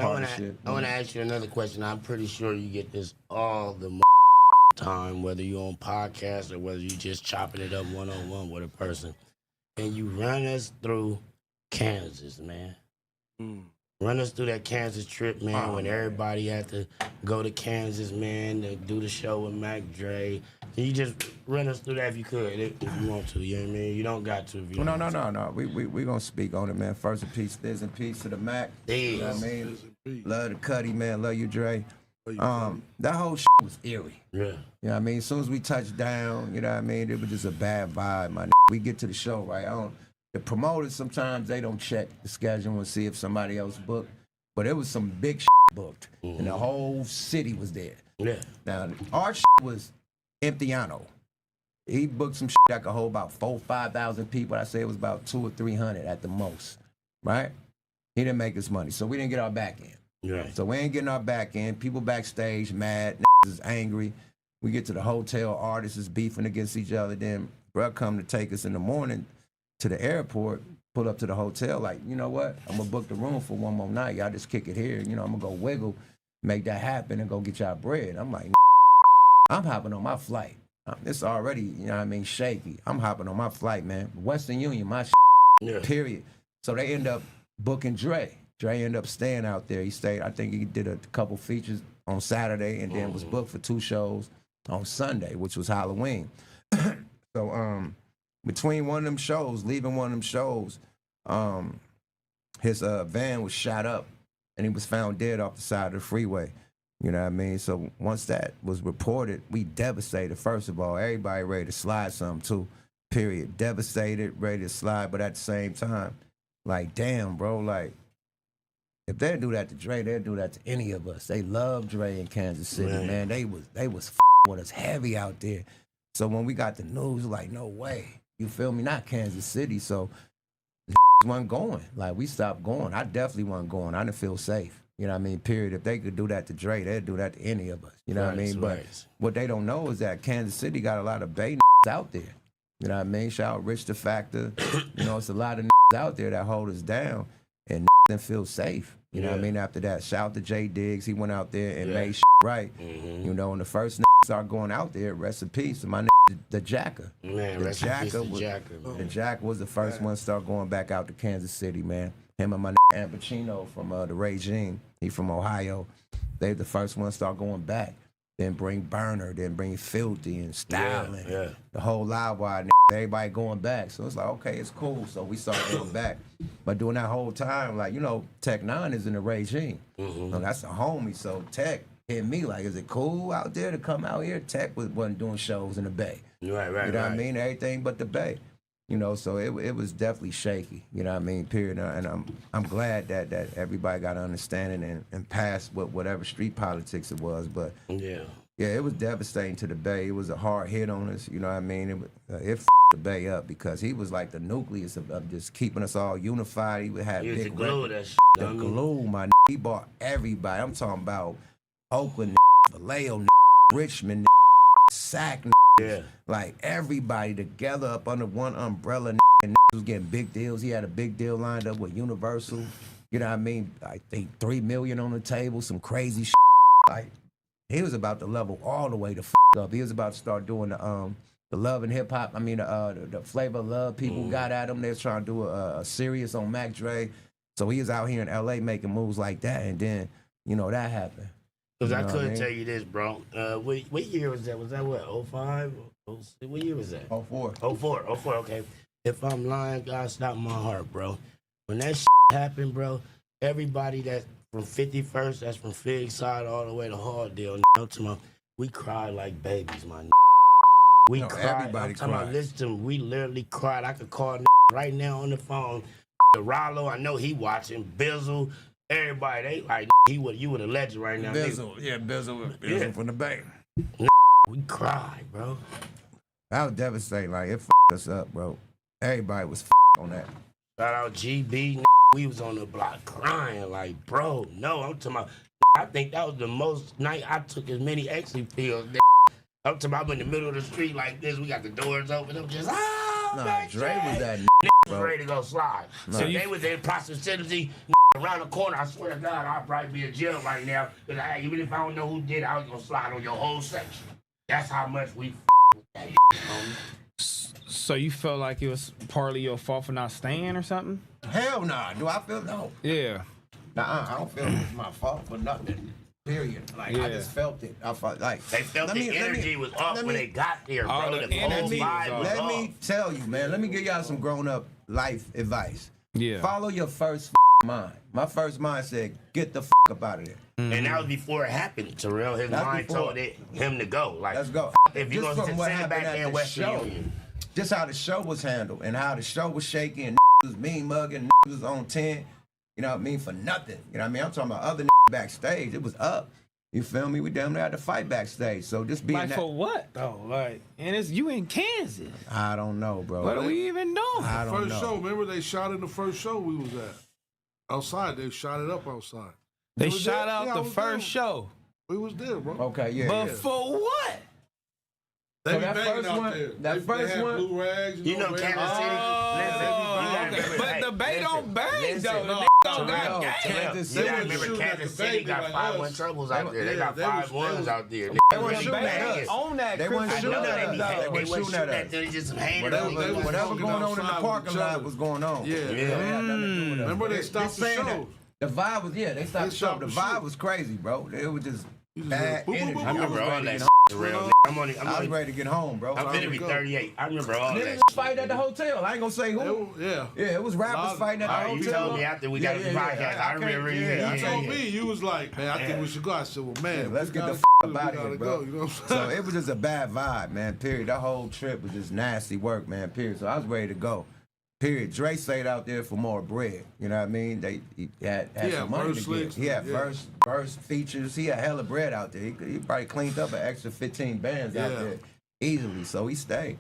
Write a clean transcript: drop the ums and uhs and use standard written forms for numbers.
I want to ask you another question. I'm pretty sure you get this all the time, whether you're on podcast or whether you just chopping it up one-on-one with a person. And you run us through Kansas, man. Run us through that Kansas trip, man, when everybody had to go to Kansas, man, to do the show with Mac Dre. Can you just run us through that if you could, if you want to, you know what I mean? You don't got to if you don't No. We going to speak on it, man. First, there's a piece to the Mac. You know what I mean? Love the Cuddy, man. Love you, Dre. That whole shit was eerie. Yeah. You know what I mean? As soon as we touched down, you know what I mean? It was just a bad vibe, my We get to the show, right? The promoters, sometimes they don't check the schedule and see if somebody else booked. But it was some big shit booked. And the whole city was there. Yeah. Now, our shit was emptyano. He booked some shit that could hold about 4,000-5,000 people. I say it was about 200 or 300 at the most, right? He didn't make his money, so we didn't get our back end. Right. So we ain't getting our back end. People backstage mad, is angry. We get to the hotel, artists is beefing against each other. Then bruh come to take us in the morning to the airport, pull up to the hotel, like, you know what? I'm gonna book the room for one more night. Y'all just kick it here. You know, I'm gonna go wiggle, make that happen, and go get y'all bread. I'm like, I'm hopping on my flight. It's already, you know what I mean, shaky. I'm hopping on my flight, man. Western Union, my period. So they end up booking Dre. Dre ended up staying out there. He stayed, I think he did a couple features on Saturday and then was booked for 2 shows on Sunday, which was Halloween. So between one of them shows, leaving one of them shows, his van was shot up and he was found dead off the side of the freeway. You know what I mean? So once that was reported, we devastated. First of all, everybody ready to slide something too, period. Devastated, ready to slide, but at the same time, like, damn, bro, like, if they do that to Dre, they'd do that to any of us. They love Dre in Kansas City, man. They was with us heavy out there. So when we got the news, like, no way. You feel me? Not Kansas City. So wasn't going. Like, we stopped going. I definitely wasn't going. I didn't feel safe. You know what I mean? Period. If they could do that to Dre, they'd do that to any of us. You know what I mean? But what they don't know is that Kansas City got a lot of Bay out there. You know what I mean? Shout out Rich the Factor. You know, it's a lot of out there that hold us down and then feel safe. You know what I mean? After that, shout out to Jay Diggs. He went out there and made right. You know, and the first start going out there, rest in peace. And my the Jacker. Man, the Jacker was the first one to start going back out to Kansas City, man. Him and my Ambachino from the Regime. He from Ohio. They the first one to start going back. Then bring Burner, then bring Filthy and Styling. The whole live wire, everybody going back. So it's like, okay, it's cool. So we started going back. But during that whole time, like, you know, Tech 9 is in the Regime. So that's a homie. So Tech hit me like, is it cool out there to come out here? Tech wasn't doing shows in the Bay. Right. You know what I mean? Everything but the Bay. You know, so it was definitely shaky. You know what I mean? Period. And I'm glad that everybody got an understanding and passed whatever street politics it was. But yeah, it was devastating to the Bay. It was a hard hit on us. You know what I mean? It the Bay up because he was like the nucleus of just keeping us all unified. He would have he was big the glue. That the glue, my. He bought everybody. I'm talking about Oakland, Vallejo, Richmond, Sac. Like everybody together up under one umbrella, and was getting big deals. He had a big deal lined up with Universal. You know what I mean? I think $3 million on the table, some crazy shit. Like he was about to level all the way to up. He was about to start doing the Love and Hip Hop. I mean the Flavor of Love people got at him. They was trying to do a series on Mac Dre. So he was out here in LA making moves like that, and then you know that happened. Because I couldn't tell you this, bro. What year was that? Was that what, 05? What year was that? 04. 04, okay. If I'm lying, God stop my heart, bro. When that happened, bro, everybody that's from 51st, that's from Fig side all the way to Hardale, we cried like babies, my We cried. Everybody cried. Listen, we literally cried. I could call right now on the phone. Rollo, I know he watching. Bizzle. Everybody, they like, you were the legend right now. Bizzle from the Bay. We cried, bro. That was devastating. Like, it us up, bro. Everybody was on that. Shout out GB. We was on the block crying like, bro, no. I'm talking about, I think that was the most night I took as many ecstasy pills. I'm talking about, I'm in the middle of the street like this. We got the doors open. I'm just, Dre was that bro. Ready to go slide. So they was in proximity. around the corner, I swear to God, I'll probably be in jail right now. Because even if I don't know who did it, I was going to slide on your whole section. That's how much we with that homie. So you felt like it was partly your fault for not staying or something? Hell nah. Do I feel no? Yeah. Nah, I don't feel it was my fault for nothing. Period. Like I just felt it. I felt like they felt the energy was off when they got there, bro. The energy was off. Let me tell you, man. Let me give y'all some grown-up life advice. Yeah. Follow your first mind. My first mind said, "Get the up out of there." And that was before it happened. T-Rell, his mind told him to go. Like, let's go. If you're gonna send it back there in West Union. Just how the show was handled and how the show was shaky and was mean mugging, was on 10. You know what I mean? For nothing. You know what I mean? I'm talking about other backstage. It was up. You feel me? We damn near had to fight backstage. So just being like for what though? Like, and it's you in Kansas. I don't know, bro. What are we even doing? I don't know. First show, remember they shot in the first show we was at. Outside, they shot it up outside. They shot out the first show. We was there, bro. Okay, yeah. But for what? They So be that banging first out one, there. that first they had one, blue rags. You know, Kansas City. But the Bay don't bang though. No, The don't got gang. Kansas City. You gotta remember, Kansas City got 5-1 troubles out there. They got 5-1s out there. They weren't shooting at us. On that, They weren't I shooting know at they us. be They they weren't wasn't shooting at us. They just some haters. Whatever going on in the parking lot was going on. Yeah. It had nothing to do with us. Remember they stopped the saying that shows. The vibe was, they stopped the show. The vibe was crazy, bro. It was just bad energy. I remember all that real. I'm I was ready to get home, bro. I'm finna be 38. I remember all that. Niggas fight at the hotel. I ain't gonna say who. Yeah. Yeah, it was rappers fighting at the hotel. You told me after we got the podcast. I remember you. You told me, you was like, man, I think we should go. I said, well, man, Let's get the up out of here, bro. You know what I'm So saying? it was just a bad vibe, man, period. That whole trip was just nasty work, man, period. So I was ready to go. Period. Dre stayed out there for more bread. You know what I mean? He had some money to get. He had verse features. He had hella bread out there. He probably cleaned up an extra 15 bands out there easily. So he stayed.